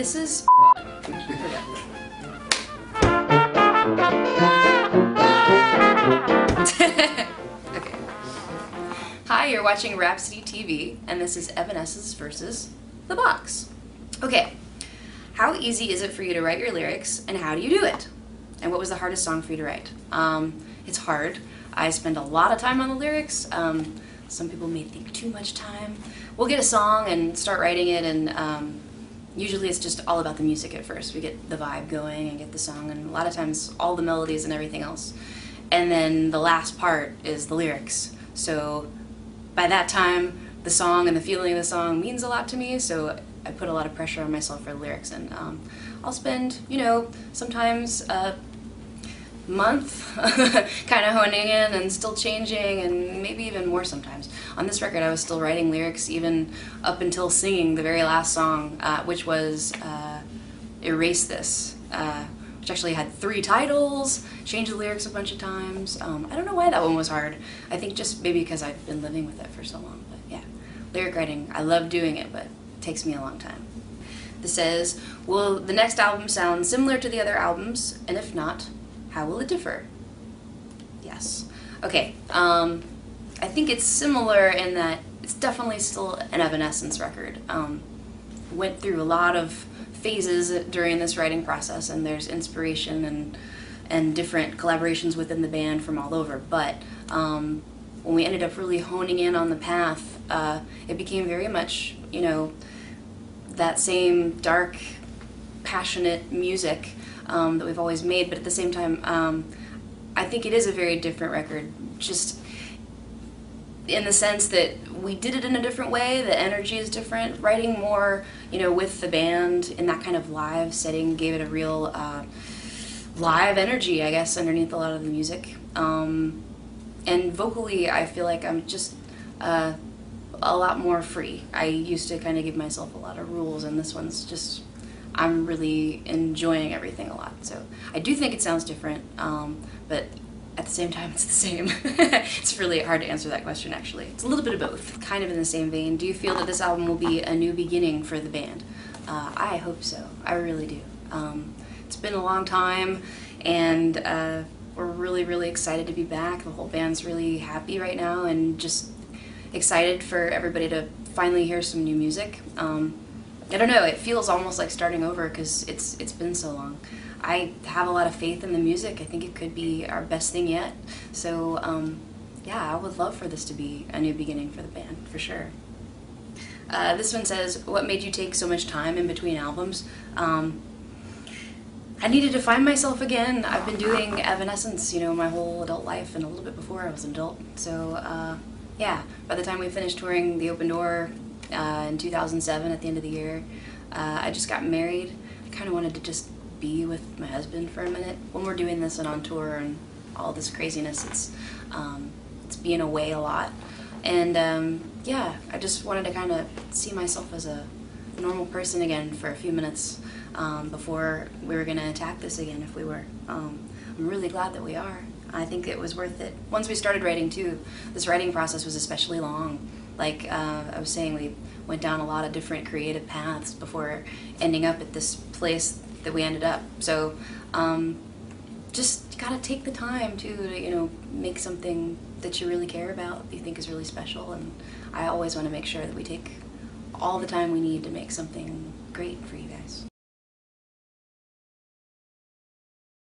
This is... Okay. Hi, you're watching Rhapsody TV, and this is Evanescence versus The Box. Okay, how easy is it for you to write your lyrics, and how do you do it? And what was the hardest song for you to write? It's hard. I spend a lot of time on the lyrics. Some people may think too much time. We'll get a song and start writing it, and usually it's just all about the music at first. We get the vibe going and get the song, and a lot of times all the melodies and everything else. And then the last part is the lyrics. So by that time, the song and the feeling of the song means a lot to me, so I put a lot of pressure on myself for the lyrics. And I'll spend, you know, sometimes a month kind of honing in and still changing, and maybe even more sometimes. On this record I was still writing lyrics even up until singing the very last song, which was Erase This, which actually had 3 titles, changed the lyrics a bunch of times. I don't know why that one was hard. I think just maybe because I've been living with it for so long. But yeah, lyric writing, I love doing it, but it takes me a long time. This says, will the next album sound similar to the other albums, and if not, how will it differ? Yes. Okay, I think it's similar in that it's definitely still an Evanescence record. Went through a lot of phases during this writing process, and there's inspiration and different collaborations within the band from all over, but when we ended up really honing in on the path, it became very much, you know, that same dark, passionate music that we've always made, but at the same time, I think it is a very different record, just in the sense that we did it in a different way, the energy is different, writing more, you know, with the band in that kind of live setting gave it a real live energy, I guess, underneath a lot of the music. And vocally, I feel like I'm just a lot more free. I used to kind of give myself a lot of rules, and this one's just, I'm really enjoying everything a lot. So I do think it sounds different, but at the same time it's the same. It's really hard to answer that question, actually. It's a little bit of both. Kind of in the same vein, do you feel that this album will be a new beginning for the band? I hope so. I really do. It's been a long time, and we're really, really excited to be back. The whole band's really happy right now, and just excited for everybody to finally hear some new music. I don't know, it feels almost like starting over because it's been so long. I have a lot of faith in the music. I think it could be our best thing yet. So yeah, I would love for this to be a new beginning for the band, for sure. This one says, what made you take so much time in between albums? I needed to find myself again. I've been doing Evanescence, you know, my whole adult life, and a little bit before I was an adult. So yeah, by the time we finished touring the Open Door in 2007 at the end of the year, I just got married. I kind of wanted to just be with my husband for a minute. When we're doing this and on tour and all this craziness, it's being away a lot. And yeah, I just wanted to kind of see myself as a normal person again for a few minutes before we were going to attack this again if we were. I'm really glad that we are. I think it was worth it. Once we started writing too, this writing process was especially long. Like I was saying, we went down a lot of different creative paths before ending up at this place that we ended up. So just gotta take the time to, you know, make something that you really care about, that you think is really special, and I always want to make sure that we take all the time we need to make something great for you guys.